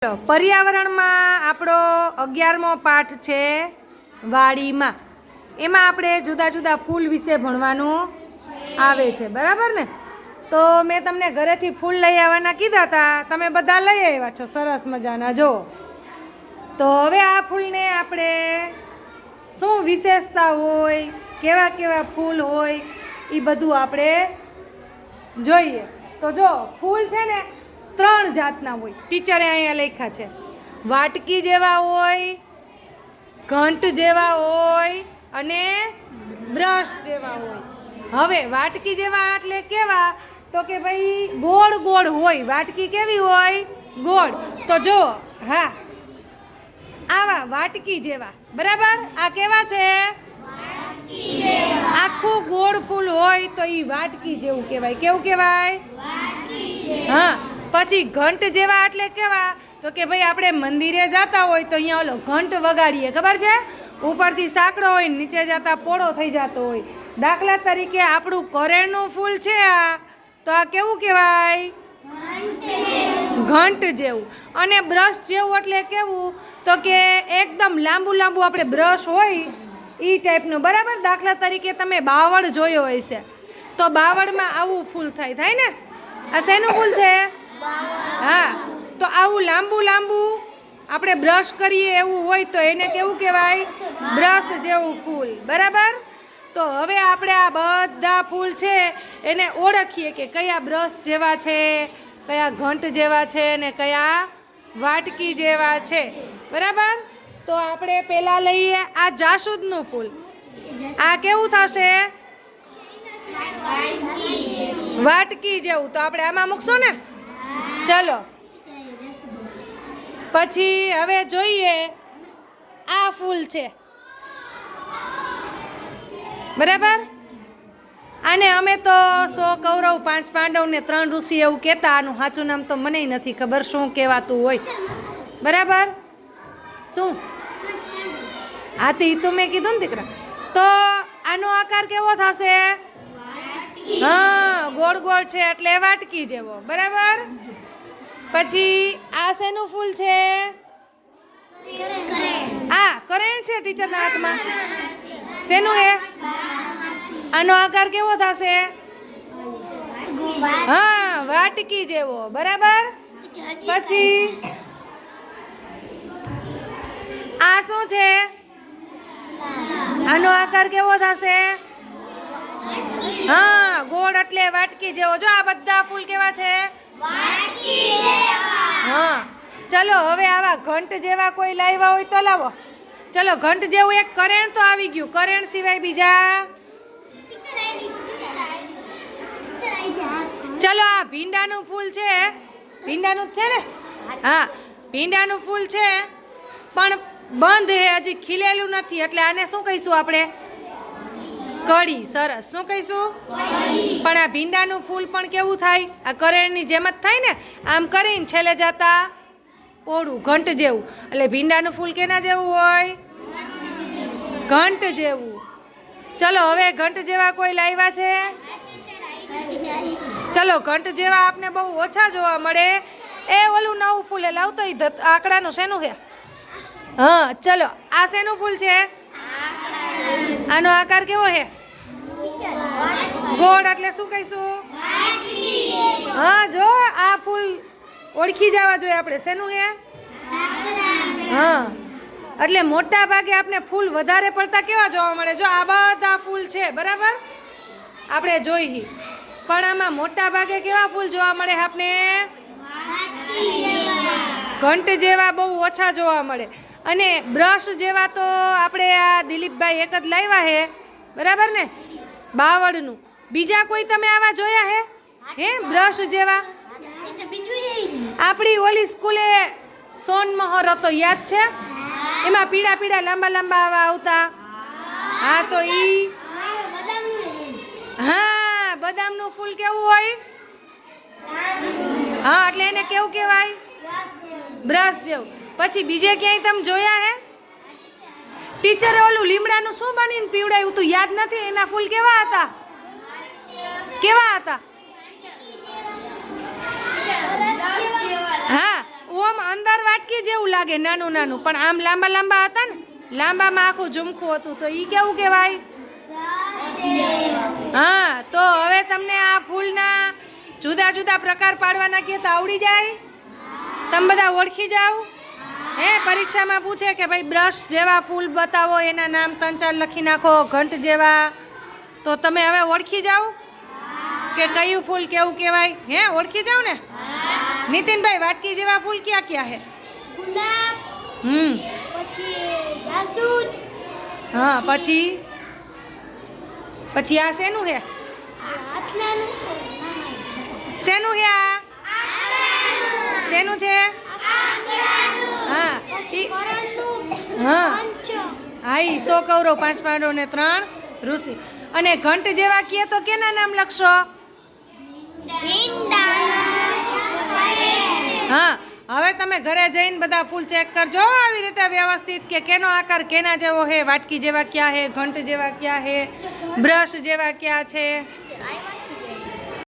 પર્યાવરણમાં આપણો 11મો પાઠ છે વાડીમાં. એમાં આપણે જુદા જુદા ફૂલ વિશે ભણવાનું આવે છે, બરાબર ને? તો મેં તમને ઘરેથી ફૂલ લઈ આવવાના કીધા હતા, તમે બધા લઈ આવ્યા છો, સરસ મજાના. જો તો હવે આ ફૂલને આપણે શું વિશેષતા હોય, કેવા કેવા ફૂલ હોય, એ બધું આપણે જોઈએ. તો જો ફૂલ છે ને 3 જાતના હોય, ટીચરે અહીંયા લખ્યા છે. વાટકી જેવા હોય, ઘંટ જેવા હોય અને બ્રશ જેવા હોય. હવે વાટકી જેવા એટલે કેવા? તો કે ભાઈ ગોળ ગોળ હોય. વાટકી કેવી હોય? ગોળ. તો જો હા, આવા વાટકી જેવા, બરાબર? આ કેવા છે? આખું ગોળ ફૂલ હોય તો એ વાટકી જેવું કહેવાય. કેવું કહેવાય? હા. પછી ઘંટ જેવા એટલે કેવા? તો કે ભાઈ આપણે મંદિરે જતા હોય તો અહીંયા ઓલો ઘંટ વગાડીએ, ખબર છે? ઉપરથી સાંકડો હોય, નીચે જતા પોળો થઈ જતો હોય. દાખલા તરીકે આપણું કરેણનું ફૂલ છે આ, તો આ કેવું કહેવાય? ઘંટ જેવું. અને બ્રશ જેવું એટલે કેવું? તો કે એકદમ લાંબુ લાંબુ આપણે બ્રશ હોય એ ટાઈપનું, બરાબર? દાખલા તરીકે તમે બાવળ જોયો હશે, તો બાવળમાં આવું ફૂલ થાય ને? આ શેનું ફૂલ છે? હા. તો આવું લાંબુ લાંબુ આપણે બ્રશ કરીએ એવું હોય તો એને કેવું કહેવાય? બ્રશ જેવું ફૂલ, બરાબર? તો હવે આપણે આ બધા ફૂલ છે એને ઓળખીએ કે કયા બ્રશ જેવા છે, કયા ઘંટ જેવા છે ને કયા વાટકી જેવા છે, બરાબર? તો આપણે પહેલાં લઈએ આ જાસૂદનું ફૂલ. આ કેવું થશે? વાટકી જેવું. તો આપણે આમાં મૂકશું ને? ચલો પછી હવે જોઈએ આ ફૂલ છે, બરાબર? આને અમે તો 100 કૌરવ 5 પાંડવ ને 3 ઋષિ એવું કહેતા. આનું સાચું નામ તો મને નથી ખબર શું કહેવાતું હોય, બરાબર? શું? હાથી તો મેં કીધું ને દીકરા. તો આનો આકાર કેવો થશે? હા, ગોળ ગોળ છે એટલે વાટકી જેવો, બરાબર? પછી આ શેનું ફૂલ છે? આ કરેણ છે ટીચરના હાથમાં. શેનું એ? આનો આકાર કેવો થશે? હા, વાટકી જેવો, બરાબર? પછી આ શું છે? આનો આકાર કેવો થશે? હા, ગોળ એટલે વાટકી જેવો. જો આ બધા ફૂલ કેવા છે? હા. ચલો હવે આવા ઘંટ જેવા કોઈ લાવ્યા હોય તો લાવો. ચલો ઘંટ જેવું એક કરેણ તો આવી ગયું. કરેણ સિવાય બીજા? ચલો આ ભીંડાનું ફૂલ છે. ભીંડાનું જ છે ને? હા, ભીંડાનું ફૂલ છે પણ બંધ હે, હજી ખીલેલું નથી, એટલે આને શું કહીશું આપણે? કળી. સરસ. શું કહીશું? પણ આ ભીંડાનું ફૂલ પણ કેવું થાય? આ કરેણની જેમ જ થાય ને? આમ કરીને છેલ્લે જતા પોળું, ઘંટ જેવું. એટલે ભીંડાનું ફૂલ કેના જેવું હોય? ઘંટ જેવું. ચલો હવે ઘંટ જેવા કોઈ લાવ્યા છે? ચલો ઘંટ જેવા આપને બહુ ઓછા જોવા મળે. એ ઓલું નવું ફૂલ એ લાવતો એ આંકડાનું શેનું છે? હા. ચલો આ શેનું ફૂલ છે? આનો આકાર કેવો છે? ગોળ. એટલે શું કહીશું? હા, જો આ ફૂલ ઓળખી જવા જોઈએ આપણે. શેનું છે? હા. એટલે મોટા ભાગે આપણે ફૂલ વધારે પડતા કેવા જોવા મળે? જો આ બધા ફૂલ છે, બરાબર? આપણે જોઈ, પણ આમાં મોટા ભાગે કેવા ફૂલ જોવા મળે આપણે? ઘંટ જેવા બહુ ઓછા જોવા મળે. અને બ્રશ જેવા તો આપણે આ દિલીપભાઈ એક જ લાવ્યા હે, બરાબર ને? બાવળનું. બીજા કોઈ તમે આવા જોયા હે બ્રશ જેવા? આપણી ઓલી સ્કૂલે સોનમહોર હતો, યાદ છે? એમાં પીળા પીળા લાંબા લાંબા આવા આવતા. હા, તો ઈ હા, બદામનું ફૂલ કેવું હોય? હા, એટલે એને કેવું કહેવાય? બ્રશ જેવું. પછી બીજે ક્યાંય તમે જોયા હે? ટીચરે ઓલું લીમડાનું શું બનીને પીવડાવ્યું તું, યાદ નથી? એના ફૂલ કેવા હતા? કેવા હતા? હા, ઓમ અંદર વાટકી જેવું લાગે નાનું નાનું, પણ આમ લાંબા લાંબા હતા ને, લાંબામાં આખું ઝુમખું હતું, તો ઈ કેવું કહેવાય? હા, તો હવે તમને આ ફૂલના જુદા જુદા પ્રકાર પાડવાના કે તો આવડી જાય? તમે બધા ઓળખી જાઓ? હે, પરીક્ષામાં પૂછે કે ભાઈ બ્રશ જેવા ફૂલ બતાવો, એના નામ 3-4 લખી નાખો, ઘંટ જેવા, તો તમે હવે ઓળખી જાઓ કે કયું ફૂલ કેવું કહેવાય? હે, ઓળખી જાઓ ને? નીતિનભાઈ, વાટકી જેવા ફૂલ ક્યાં ક્યાં હે? ગુલાબ, પછી જાસૂદ, હા, પછી આ શેનું હે? આટલાનું, શેનું હે આ? શેનું છે? હા, કરણનું, હા પંચ, હા, ઈ 100 કૌરવ 5 પાંડવ ને 3 ઋષિ. અને ઘંટ જેવા કીએ તો કેના નામ લખશો? ભીંડા, હા, હવે તમે ઘરે જઈને બધા ફૂલ ચેક કરજો આવી રીતે વ્યવસ્થિત કે કેનો આકાર કેના જેવો હે, વાટકી જેવા ક્યાં હે, ઘંટ જેવા ક્યાં હે, બ્રશ જેવા ક્યાં છે.